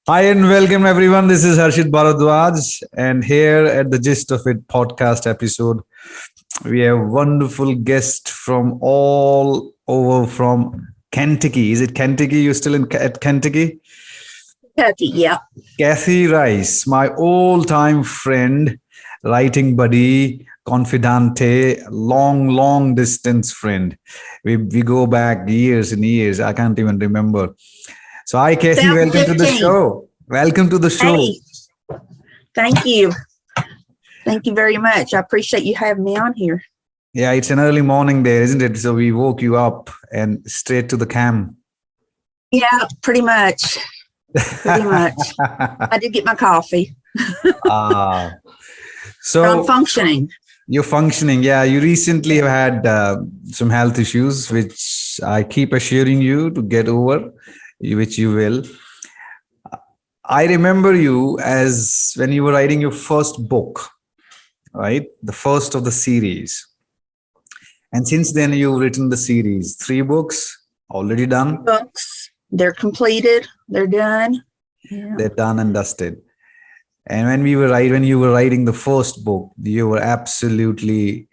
Hi and welcome everyone. This is Harshit Bhardwaj, and here at the Gist of It podcast episode, we have wonderful guests from all over from Kentucky. Is it Kentucky? You're still at Kentucky? Kentucky, yeah. Kathy Rice, my all-time friend, writing buddy, confidante, long distance friend. We go back years and years. I can't even remember. So hi Kathy, welcome to the show. Welcome to the show. Hey, thank you. Thank you very much. I appreciate you having me on here. Yeah, it's an early morning there, isn't it? So we woke you up and straight to the cam. Yeah, pretty much. Pretty much. I did get my coffee. So I'm functioning. You're functioning. Yeah, you recently have had some health issues, which I keep assuring you to get over, which you will. I remember you as when you were writing your first book, right? The first of the series. And since then, you've written the series, 3 books already done. Books, they're completed. They're done. Yeah. They're done and dusted. And when you were writing the first book, you were absolutely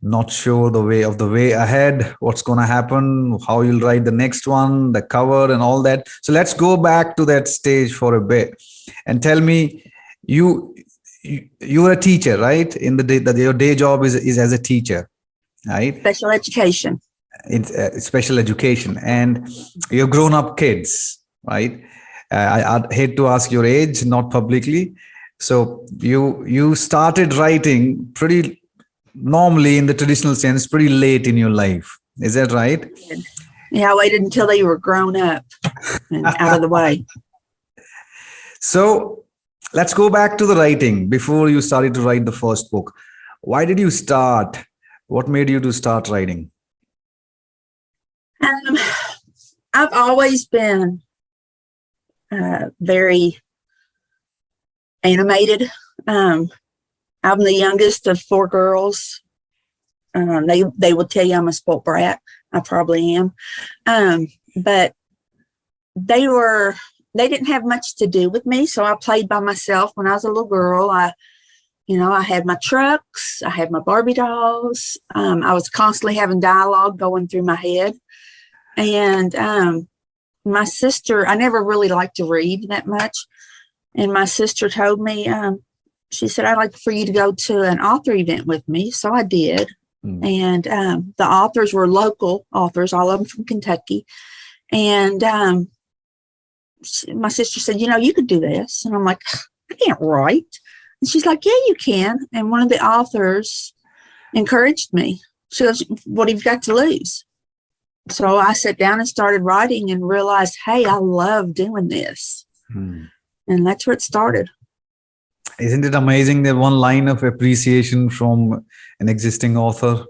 not sure the way ahead, what's going to happen, how you'll write the next one, the cover and all that. So let's go back to that stage for a bit and tell me, you were a teacher, right? In the day that your day job is as a teacher, right? Special education. It's special education, and you're grown up kids, right? I'd hate to ask your age, not publicly. So you started writing pretty normally in the traditional sense, pretty late in your life. Is that right? Yeah, I waited until they were grown up and out of the way. So let's go back to the writing before you started to write the first book. Why did you start? What made you to start writing? I've always been very animated. I'm the youngest of 4 girls. They will tell you I'm a spoiled brat. I probably am. But they didn't have much to do with me. So I played by myself when I was a little girl. I had my trucks. I had my Barbie dolls. I was constantly having dialogue going through my head. And my sister, I never really liked to read that much. And my sister told me, she said, I'd like for you to go to an author event with me. So I did. And the authors were local authors, all of them from Kentucky. And my sister said, you could do this. And I'm like, I can't write. And she's like, yeah, you can. And one of the authors encouraged me. She goes, what have you got to lose? So I sat down and started writing and realized, hey, I love doing this. And that's where it started. Isn't it amazing that one line of appreciation from an existing author?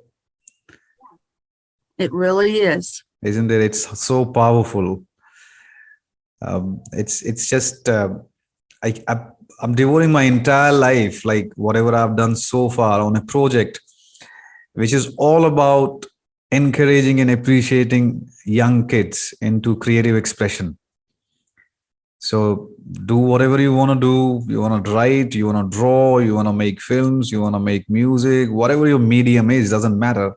It really is. Isn't it? It's so powerful. It's just I'm devoting my entire life, like whatever I've done so far, on a project which is all about encouraging and appreciating young kids into creative expression. So do whatever you want to do. You want to write, you want to draw, you want to make films, you want to make music, whatever your medium is, doesn't matter.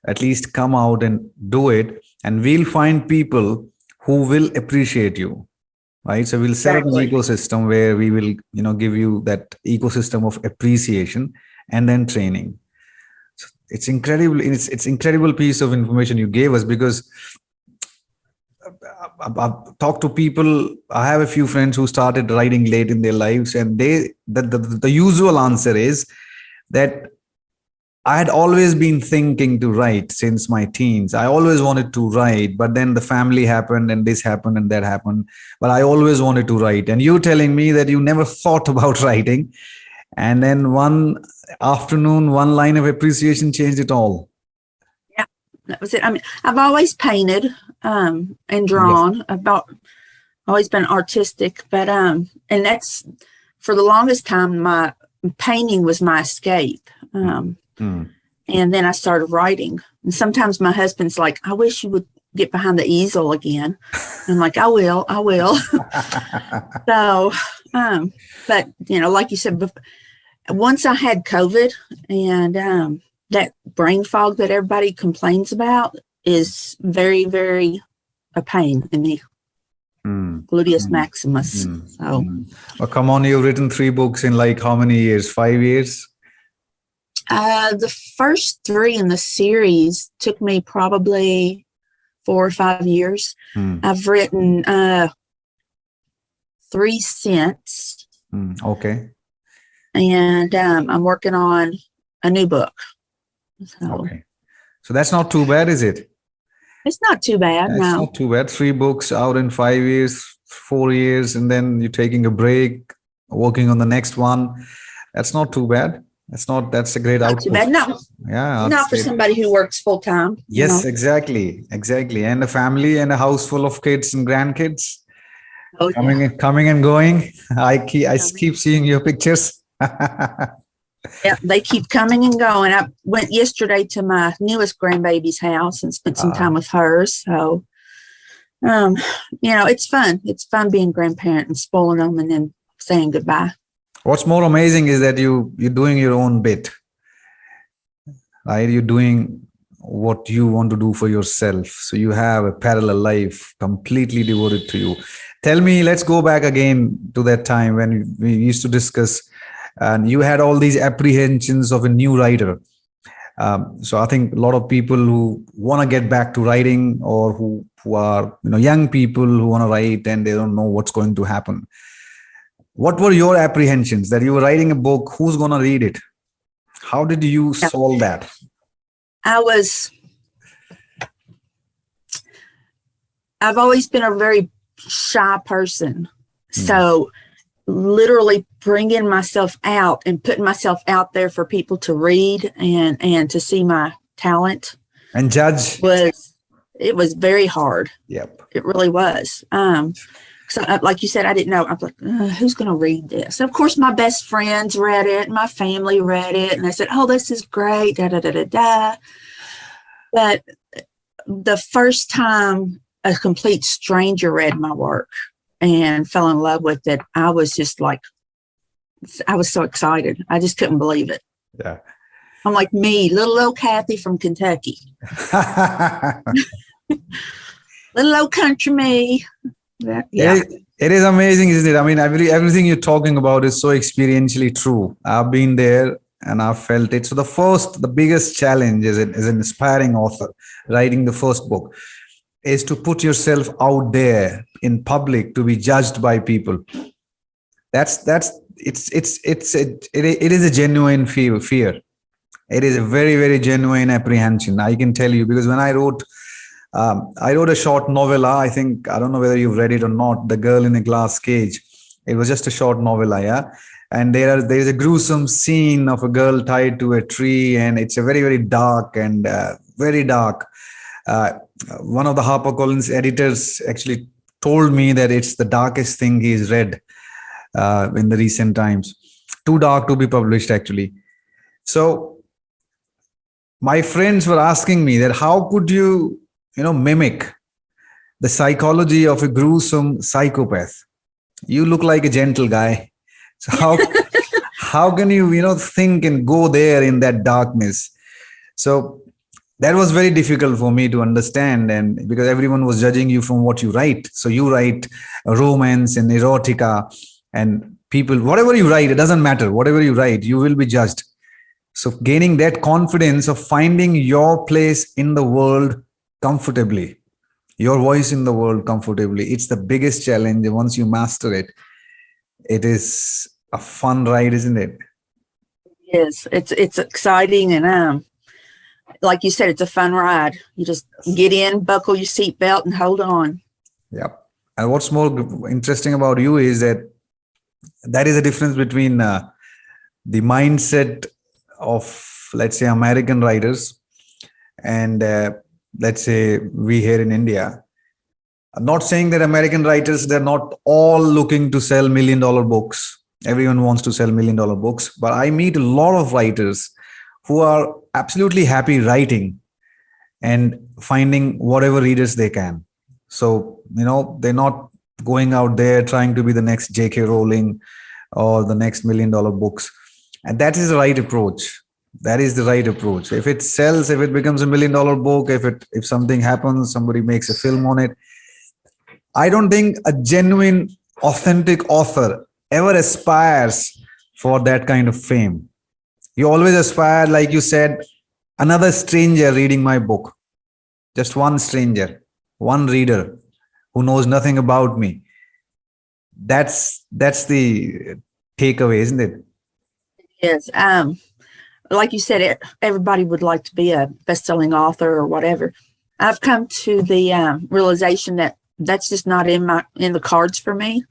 At least come out and do it. And we'll find people who will appreciate you, right? So we'll set up an ecosystem where we will, give you that ecosystem of appreciation and then training. So it's incredible. It's incredible piece of information you gave us, because I've talked to people. I have a few friends who started writing late in their lives, and the usual answer is that I had always been thinking to write since my teens. I always wanted to write, but then the family happened and this happened and that happened. But I always wanted to write. And you telling me that you never thought about writing, and then one afternoon, one line of appreciation changed it all. That was it. I mean, I've always painted and drawn. Yes. I've always been artistic, but and that's, for the longest time, my painting was my escape. And then I started writing. And sometimes my husband's like, I wish you would get behind the easel again. I'm like, I will. So, but like you said, once I had COVID, and that brain fog that everybody complains about is very, very a pain in the gluteus maximus. So, Well, come on, you've written 3 books in like how many years? 5 years? the first 3 in the series took me probably 4 or 5 years. I've written 3 since. Okay. And I'm working on a new book. So Okay. So that's not too bad, is it? it's not too bad. It's No. not too bad. 3 books out in 5 years, 4 years, and then you're taking a break, working on the next one. That's not too bad. That's a great Not output. too bad. No, Yeah. not for somebody who works full time. Yes, exactly. And a family and a house full of kids and grandkids Oh, coming and going. I keep seeing your pictures. yeah, they keep coming and going. I went yesterday to my newest grandbaby's house and spent some time with her. So, it's fun. It's fun being grandparent and spoiling them and then saying goodbye. What's more amazing is that you're doing your own bit, right? You're doing what you want to do for yourself. So you have a parallel life completely devoted to you. Tell me, let's go back again to that time when we used to discuss, and you had all these apprehensions of a new writer. So I think a lot of people who want to get back to writing, or who are young people who want to write and they don't know what's going to happen. What were your apprehensions that you were writing a book? Who's going to read it? How did you solve that? I've always been a very shy person. So literally bringing myself out and putting myself out there for people to read and to see my talent and judge it was very hard. Yep. It really was. So like you said, I didn't know. I was like, who's going to read this? And of course, my best friends read it. My family read it. And they said, oh, this is great. Da, da, da, da, da. But the first time a complete stranger read my work and fell in love with it, I was just like, I was so excited. I just couldn't believe it. Yeah. I'm like me, little old Kathy from Kentucky. Little old country me. Yeah. It is amazing, isn't it? I mean, everything you're talking about is so experientially true. I've been there and I've felt it. So the biggest challenge as an aspiring author writing the first book is to put yourself out there in public to be judged by people. It is a genuine fear. It is a very, very genuine apprehension. I can tell you, because when I wrote a short novella. I don't know whether you've read it or not. The Girl in a Glass Cage. It was just a short novella, yeah. And there is a gruesome scene of a girl tied to a tree, and it's a very, very dark and very dark. One of the HarperCollins editors actually told me that it's the darkest thing he's read in the recent times. Too dark to be published, actually. So my friends were asking me that how could you mimic the psychology of a gruesome psychopath? You look like a gentle guy. So how can you, think and go there in that darkness? So that was very difficult for me to understand. And because everyone was judging you from what you write. So you write romance and erotica, and people, whatever you write, it doesn't matter. Whatever you write, you will be judged. So gaining that confidence of finding your place in the world comfortably, your voice in the world comfortably, it's the biggest challenge. Once you master it, it is a fun ride, isn't it? Yes, it's exciting, and like you said, it's a fun ride. You just get in, buckle your seatbelt, and hold on. Yep. And what's more interesting about you is that is a difference between the mindset of, let's say, American writers and let's say we here in India. I'm not saying that American writers, they're not all looking to sell $1 million books. Everyone wants to sell $1 million books, but I meet a lot of writers who are absolutely happy writing, and finding whatever readers they can. So, they're not going out there trying to be the next J.K. Rowling or the next $1 million books. And that is the right approach. That is the right approach. If it sells, if it becomes $1 million book, if something happens, somebody makes a film on it. I don't think a genuine, authentic author ever aspires for that kind of fame. You always aspire, like you said, another stranger reading my book. Just one stranger, one reader who knows nothing about me. That's the takeaway, isn't it? Yes. Like you said, everybody would like to be a best-selling author or whatever. I've come to the realization that that's just not in the cards for me.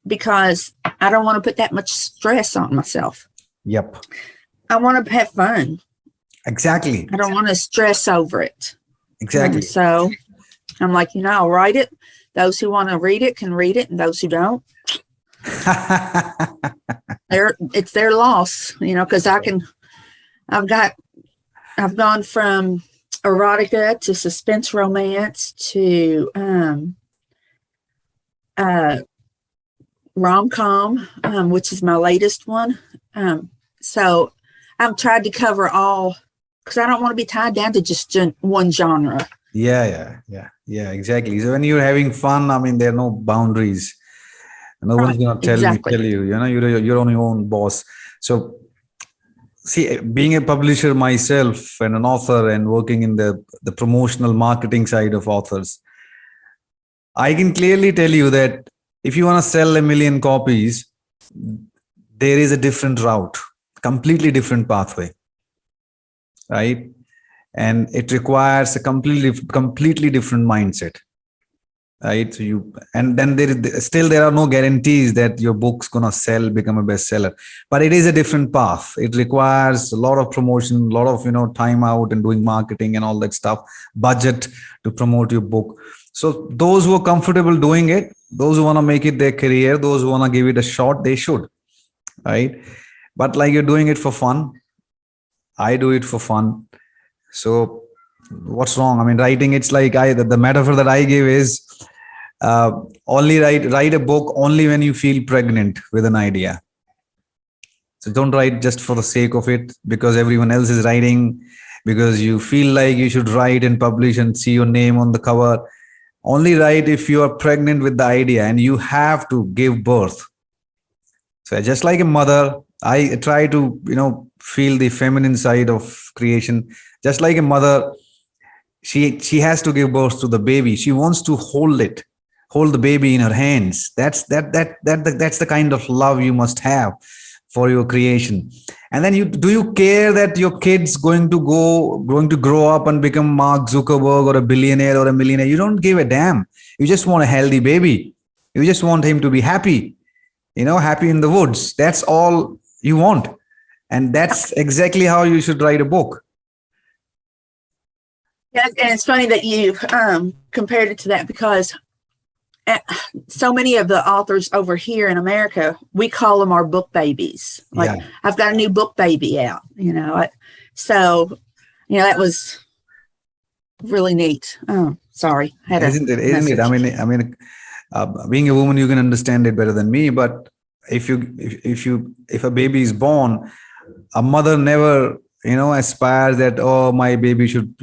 Because I don't want to put that much stress on myself. Yep. I want to have fun. Exactly. I don't want to stress over it. Exactly. And so I'm like, I'll write it. Those who want to read it can read it, and those who don't, it's their loss, because I've gone from erotica to suspense romance to rom-com, which is my latest one. So I've tried to cover all, because I don't want to be tied down to just one genre. Yeah, exactly. So when you're having fun, there are no boundaries. No one's going to tell you, you're on your own boss. So see, being a publisher myself and an author and working in the promotional marketing side of authors, I can clearly tell you that if you want to sell 1 million copies, there is a different route, completely different pathway, right? And it requires a completely different mindset, right? So then there are no guarantees that your book's gonna become a bestseller, but it is a different path. It requires a lot of promotion, a lot of time out and doing marketing and all that stuff, budget to promote your book. So those who are comfortable doing it, those who want to make it their career, those who want to give it a shot, they should, right? But like, you're doing it for fun. I do it for fun. So what's wrong? Writing, it's like the metaphor that I give is only write a book only when you feel pregnant with an idea. So don't write just for the sake of it, because everyone else is writing, because you feel like you should write and publish and see your name on the cover. Only write if you are pregnant with the idea and you have to give birth. So just like a mother, I try to, feel the feminine side of creation. Just like a mother, she has to give birth to the baby. She wants to hold the baby in her hands. That's the kind of love you must have for your creation. And then do you care that your kid's going to grow up and become Mark Zuckerberg or a billionaire or a millionaire? You don't give a damn. You just want a healthy baby. You just want him to be happy, happy in the woods. That's all you want. And that's exactly how you should write a book. Yeah, and it's funny that you compared it to that, because so many of the authors over here in America, we call them our book babies. Like, yeah. I've got a new book baby out, So, that was really neat. Oh, sorry. Isn't it? Being a woman, you can understand it better than me. But if a baby is born, a mother never aspires that, oh, my baby should,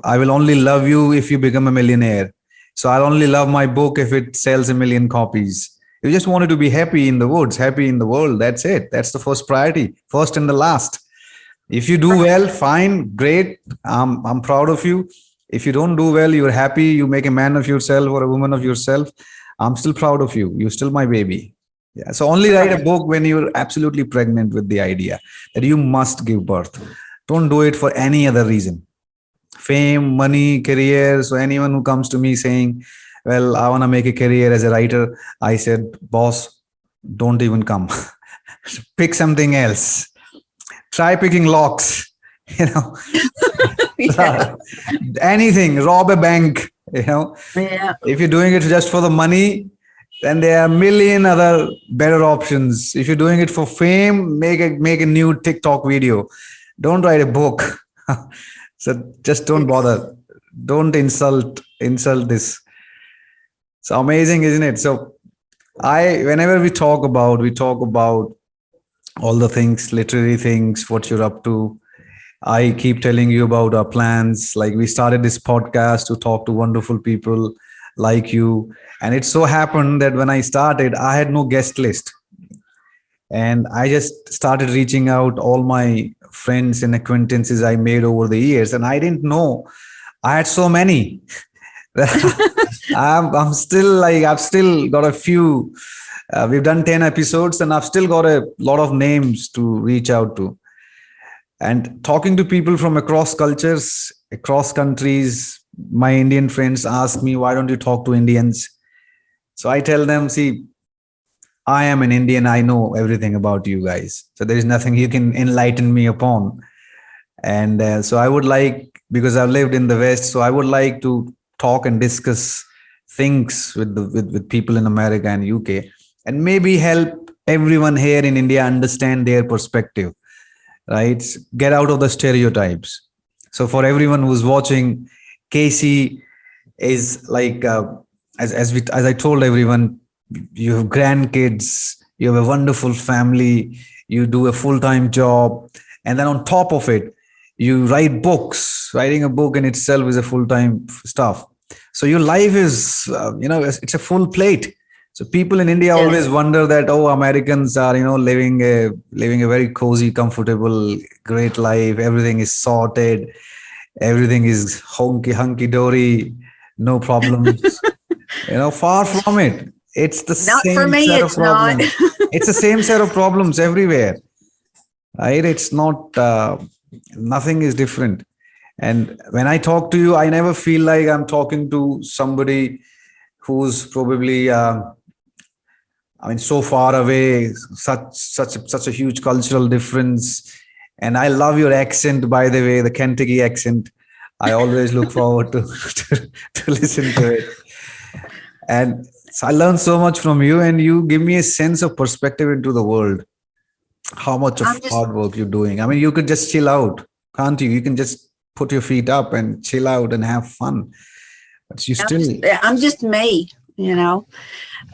I will only love you if you become a millionaire. So I'll only love my book if it sells 1 million copies. You just wanted to be happy in the woods, happy in the world. That's it. That's the first priority, first and the last. If you do well, fine, great. I'm proud of you. If you don't do well, you're happy, you make a man of yourself or a woman of yourself, I'm still proud of you. You're still my baby. Yeah. So only write a book when you're absolutely pregnant with the idea that you must give birth. Don't do it for any other reason. Fame, money, career. So anyone who comes to me saying, well, I want to make a career as a writer, I said, boss, don't even come. Pick something else. Try picking locks, Yeah. Anything, rob a bank, Yeah. If you're doing it just for the money, then there are a million other better options. If you're doing it for fame, make a new TikTok video. Don't write a book. So just don't It's bother. Don't insult this. So amazing, isn't it? So whenever we talk about all the things, literary things, what you're up to. I keep telling you about our plans. Like we started this podcast to talk to wonderful people like you. And it so happened that when I started, I had no guest list. And I just started reaching out all my friends and acquaintances I made over the years. And I didn't know I had so many. I'm still like, I've still got a few. We've done 10 episodes and I've still got a lot of names to reach out to. And talking to people from across cultures, across countries, my Indian friends ask me, why don't you talk to Indians? So I tell them, see, I am an Indian. I know everything about you guys. So there is nothing you can enlighten me upon. And so I would like, because I've lived in the West, so I would like to talk and discuss things with people in America and UK, and maybe help everyone here in India understand their perspective, right? Get out of the stereotypes. So for everyone who's watching, Casey is like, as I told everyone, you have grandkids, you have a wonderful family, you do a full-time job, and then on top of it, you write books. Writing a book in itself is a full-time stuff. So your life is, it's a full plate. So people in India always yes. wonder that, oh, Americans are, living a very cozy, comfortable, great life. Everything is sorted, everything is hunky dory, no problems. Far from it. It's the Not for same me, set of it's not. problems. It's the same set of problems everywhere, right? It's not. Nothing is different. And when I talk to you, I never feel like I'm talking to somebody who's probably, so far away, such a huge cultural difference. And I love your accent, by the way, the Kentucky accent. I always look forward to, to listen to it. And so I learned so much from you, and you give me a sense of perspective into the world. How much of I'm just hard work you're doing. You could just chill out, can't you? You can just put your feet up and chill out and have fun. But you still, I'm just me, you know.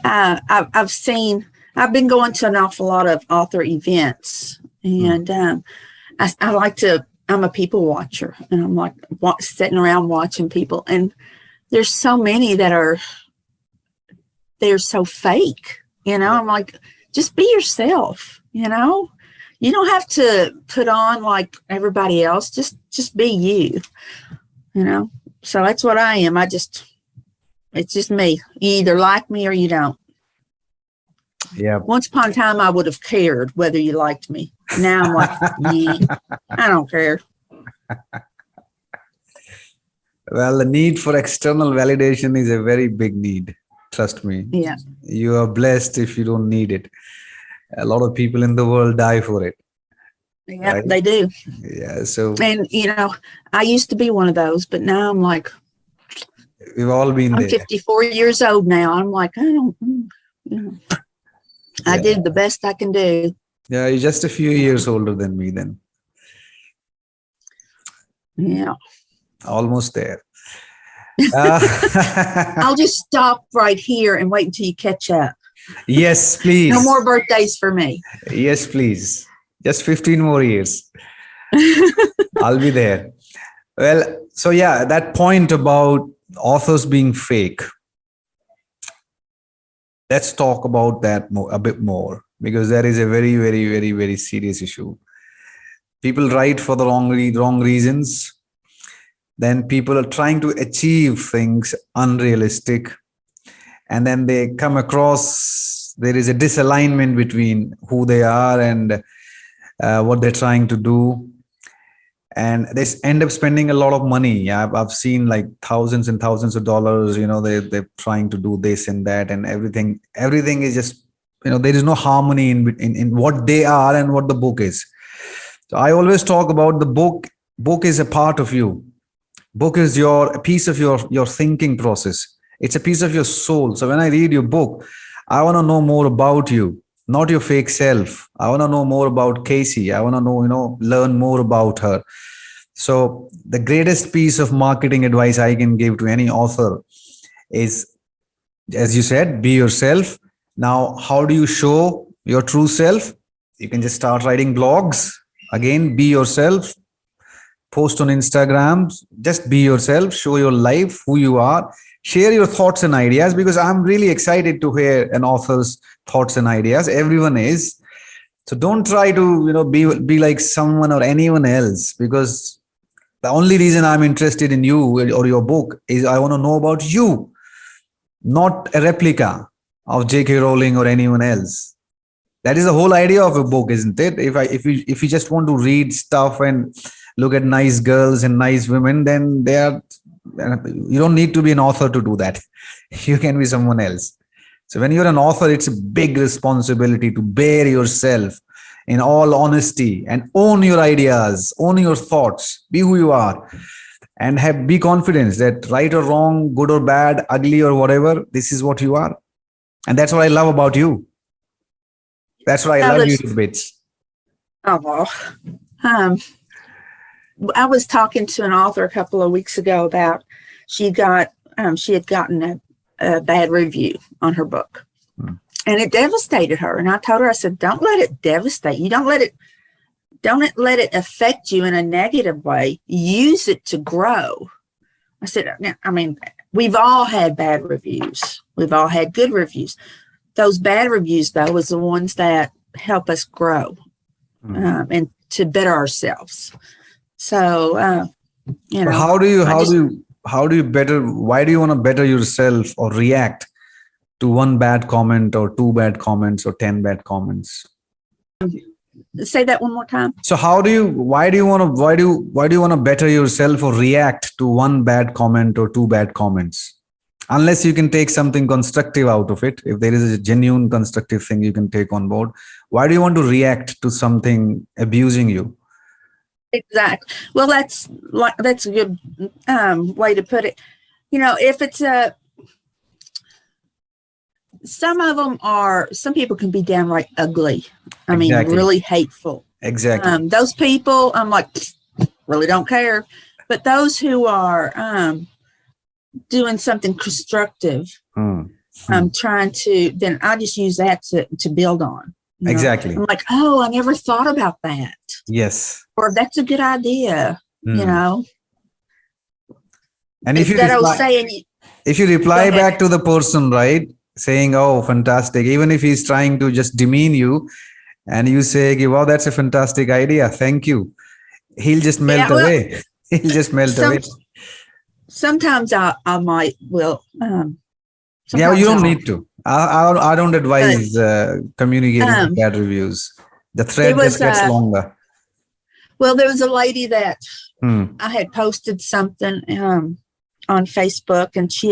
I've been going to an awful lot of author events, and I like to. I'm a people watcher, and I'm like sitting around watching people, and there's so many that they're so fake, you know. I'm like, just be yourself, you know. You don't have to put on like everybody else. Just be you, you know. So that's what I am. It's just me. You either like me or you don't. yeah. Once upon a time, I would have cared whether you liked me. Now I'm like, yeah, I don't care. Well, the need for external validation is a very big need. Trust me. Yeah. You are blessed if you don't need it. A lot of people in the world die for it. Yeah, Right? they do. Yeah. So And, I used to be one of those, but now I'm like, we've all been I'm there. 54 years old now. I'm like, I don't, I Yeah. did the best I can do. Yeah. You're just a few years older than me then. Yeah. Almost there. I'll just stop right here and wait until you catch up. Yes, please. No more birthdays for me. Yes, please. Just 15 more years. I'll be there. Well, so yeah, that point about authors being fake. Let's talk about that a bit more, because that is a very, very, very, very serious issue. People write for the wrong reasons. Then people are trying to achieve things unrealistic. And then they come across, there is a disalignment between who they are and what they're trying to do. And they end up spending a lot of money. I've seen like thousands and thousands of dollars, they're trying to do this and that, and everything is just, there is no harmony in what they are and what the book is. So I always talk about the book. Book is a part of you. Book is a piece of your thinking process. It's a piece of your soul. So when I read your book, I want to know more about you, not your fake self. I want to know more about Casey. I want to know, learn more about her. So the greatest piece of marketing advice I can give to any author is, as you said, be yourself. Now, how do you show your true self? You can just start writing blogs. Again, be yourself. Post on Instagram. Just be yourself. Show your life, who you are. Share your thoughts and ideas, because I'm really excited to hear an author's thoughts and ideas. Everyone is. So don't try to, be like someone or anyone else, because the only reason I'm interested in you or your book is I want to know about you, not a replica of J.K. Rowling or anyone else. That is the whole idea of a book, isn't it? If you just want to read stuff and look at nice girls and nice women, then you don't need to be an author to do that. You can be someone else. So when you're an author, it's a big responsibility to bear yourself in all honesty and own your ideas, own your thoughts, be who you are, and be confident that right or wrong, good or bad, ugly or whatever, this is what you are. And that's what I love about you. That's why I love you to bits. Oh, well. I was talking to an author a couple of weeks ago about she had gotten a bad review on her book, and it devastated her. And I told her, I said, don't let it devastate you. Don't let it affect you in a negative way. Use it to grow. I said, I mean, we've all had bad reviews. We've all had good reviews. Those bad reviews, though, was the ones that help us grow and to better ourselves. So, how do you why do you want to better yourself or react to one bad comment or two bad comments or 10 bad comments? Say that one more time. So why do you want to better yourself or react to one bad comment or two bad comments? Unless you can take something constructive out of it. If there is a genuine constructive thing you can take on board, why do you want to react to something abusing you? Exactly. Well, that's a good way to put it. If it's some people can be downright ugly. I mean, really hateful. Exactly. Those people, I'm like, really don't care. But those who are doing something constructive, I'm trying to, then I just use that to build on. Exactly. I'm like, oh, I never thought about that. Yes. Or that's a good idea, And if you reply back to the person, right, saying, oh, fantastic, even if he's trying to just demean you, and you say, wow, that's a fantastic idea, thank you, he'll just melt away. He'll just melt away. Sometimes I might you don't need to. I don't advise communicating bad reviews. The thread just gets longer. Well, there was a lady that I had posted something on Facebook, and she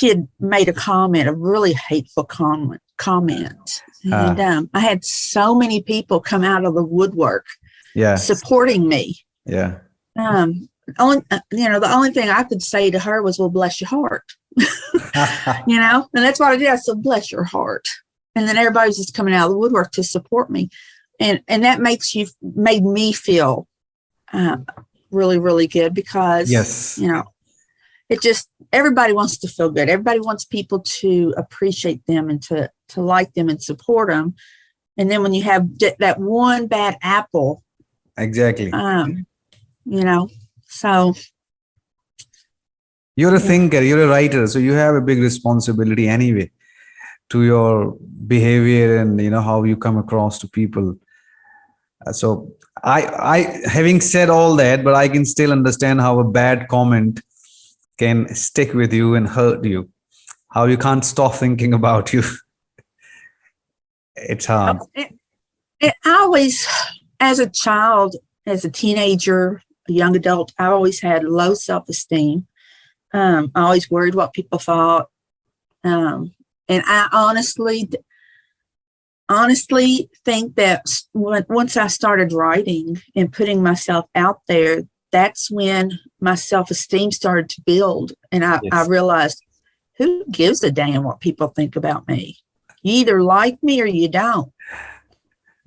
had made a comment, a really hateful comment. And I had so many people come out of the woodwork supporting me. Yeah. The only thing I could say to her was, well, bless your heart. And that's what I did. I said, bless your heart. And then everybody's just coming out of the woodwork to support me. And that made me feel really, really good, because, it just, everybody wants to feel good. Everybody wants people to appreciate them and to like them and support them. And then when you have that one bad apple. Exactly. So. You're a thinker, you're a writer, so you have a big responsibility anyway to your behavior and, how you come across to people. So I having said all that, but I can still understand how a bad comment can stick with you and hurt you, how you can't stop thinking about you. It's hard. It always, as a child, as a teenager, a young adult, I always had low self-esteem. I always worried what people thought. And I honestly think that once I started writing and putting myself out there, that's when my self-esteem started to build. And I realized, who gives a damn what people think about me? You either like me or you don't.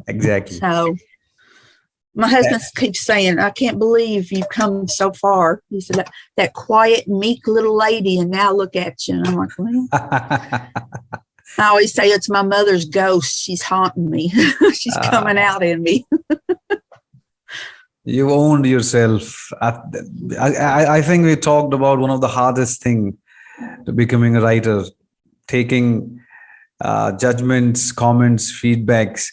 Exactly. So, My husband keeps saying, I can't believe you've come so far. He said, that quiet, meek little lady, and now look at you. And I'm like, well, I always say it's my mother's ghost. She's haunting me. She's coming out in me. You owned yourself. I think we talked about one of the hardest thing to becoming a writer, taking judgments, comments, feedbacks,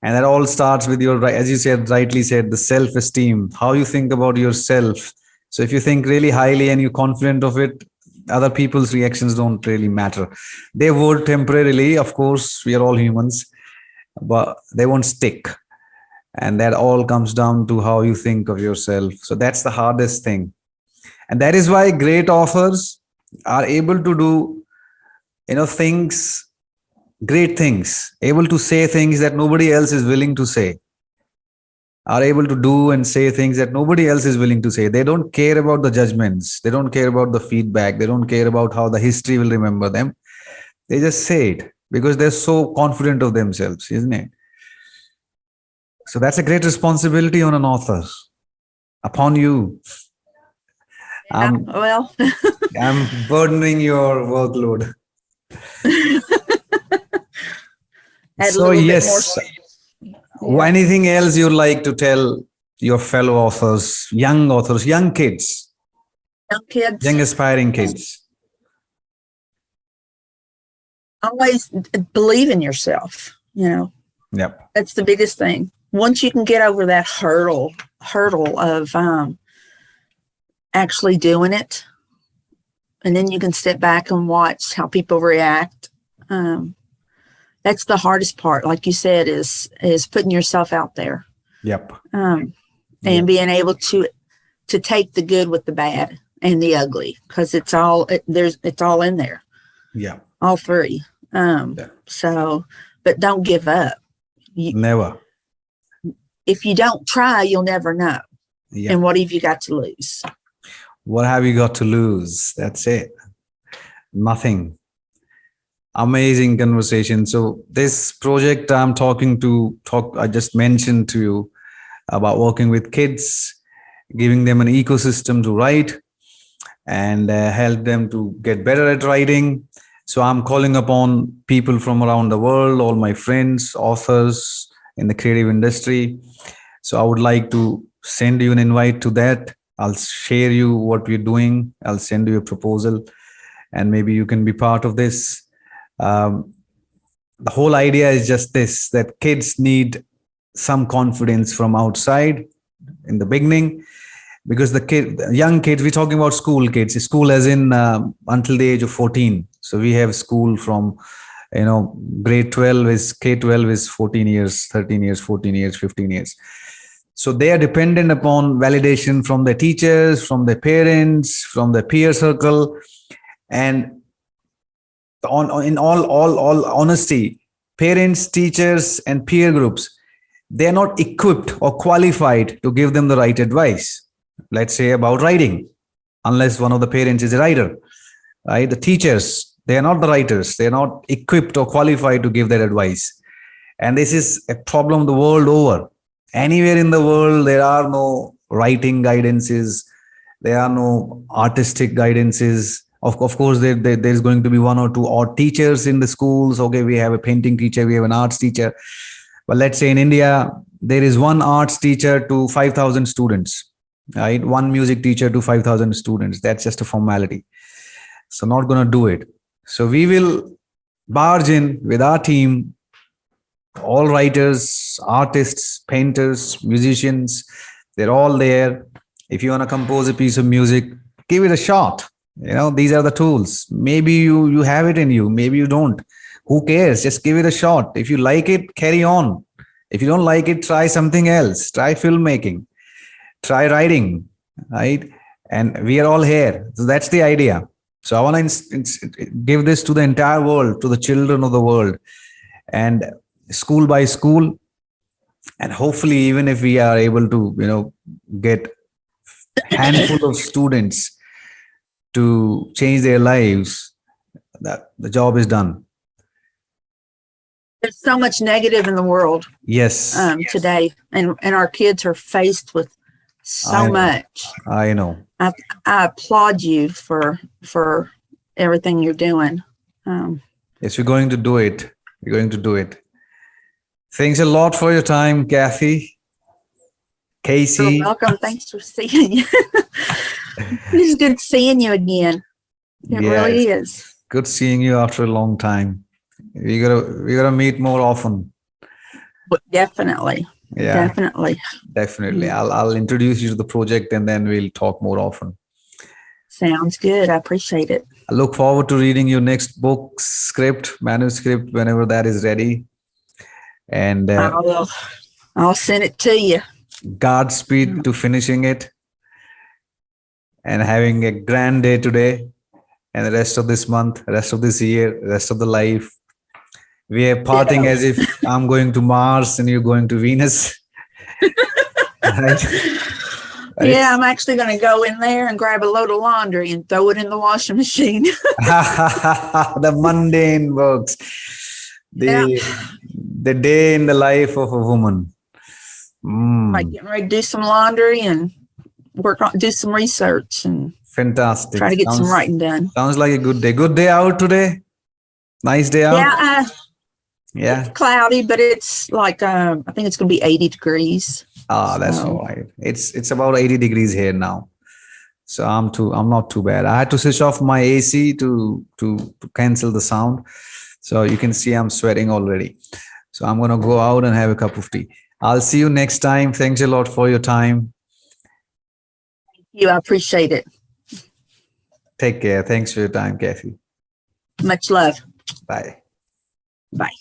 and that all starts with your, as you said, rightly said, the self-esteem, how you think about yourself. So if you think really highly and you're confident of it, other people's reactions don't really matter. They would temporarily, of course, we are all humans, but they won't stick. And that all comes down to how you think of yourself. So that's the hardest thing. And that is why great authors are able to do, things, great things, able to say things that nobody else is willing to say, are able to do and say things that nobody else is willing to say. They don't care about the judgments. They don't care about the feedback. They don't care about how the history will remember them. They just say it because they're so confident of themselves, isn't it? So that's a great responsibility on an author, upon you. Well, I'm burdening your workload. So yes, anything else you'd like to tell your fellow authors, young kids, young aspiring kids? Always believe in yourself. Yep. That's the biggest thing. Once you can get over that hurdle of actually doing it, and then you can step back and watch how people react. That's the hardest part, like you said, is putting yourself out there. Yep. And being able to take the good with the bad and the ugly, because it's all in there. Yeah. All three. So, but don't give up. Never. If you don't try, you'll never know. Yeah. And what have you got to lose? What have you got to lose? That's it. Nothing. Amazing conversation. So this project I just mentioned to you about working with kids, giving them an ecosystem to write and help them to get better at writing. So I'm calling upon people from around the world, all my friends, authors in the creative industry. So I would like to send you an invite to that. I'll share you what we're doing. I'll send you a proposal and maybe you can be part of this. The whole idea is just this, that kids need some confidence from outside in the beginning, because young kids, we're talking about school kids, school as in until the age of 14. So we have school from, grade 12 is K-12 is 14 years, 13 years, 14 years, 15 years. So they are dependent upon validation from their teachers, from their parents, from their peer circle. And in all honesty, parents, teachers, and peer groups, they are not equipped or qualified to give them the right advice. Let's say about writing, unless one of the parents is a writer, right? The teachers, they are not the writers. They are not equipped or qualified to give that advice. And this is a problem the world over. Anywhere in the world, there are no writing guidances. There are no artistic guidances. Of course, there's going to be one or two art teachers in the schools. Okay, we have a painting teacher, we have an arts teacher. But let's say in India, there is one arts teacher to 5,000 students, right? One music teacher to 5,000 students. That's just a formality. So not going to do it. So we will barge in with our team, all writers, artists, painters, musicians, they're all there. If you want to compose a piece of music, give it a shot. These are the tools. Maybe you have it in you, maybe you don't. Who cares? Just give it a shot. If you like it, carry on. If you don't like it, try something else. Try filmmaking, try writing, right? And we are all here. So that's the idea. So I want to give this to the entire world, to the children of the world, and school by school. And hopefully, even if we are able to, get a handful of students to change their lives, that the job is done. There's so much negative in the world Yes, today, and our kids are faced with I so know. much. I know. I applaud you for everything you're doing. Yes, we're going to do it. We're going to do it. Thanks a lot for your time, Kathy. You're Casey. welcome. Thanks for seeing you. It's good seeing you again. It really Yes. is. Good seeing you after a long time. We gotta meet more often. But definitely, Yeah, definitely. definitely. I'll introduce you to the project and then we'll talk more often. Sounds good. I appreciate it. I look forward to reading your next book, script, manuscript, whenever that is ready. And I'll send it to you. Godspeed to finishing it and having a grand day today and the rest of this month, rest of this year, rest of the life. We are parting Ditto. as if I'm going to Mars and you're going to Venus. Right? Yeah, I'm actually going to go in there and grab a load of laundry and throw it in the washing machine. The mundane works. The day in the life of a woman. Like getting ready to do some laundry and do some research and Fantastic. try to get some writing done. Sounds like a good day. Good day out today. Nice day out. Yeah, Yeah. it's cloudy, but it's like I think it's going to be 80 degrees. That's all right. It's about 80 degrees here now. So I'm not too bad. I had to switch off my AC to cancel the sound. So you can see I'm sweating already. So I'm gonna go out and have a cup of tea. I'll see you next time. Thanks a lot for your time. I appreciate it. Take care. Thanks for your time, Kathy. Much love. Bye. Bye.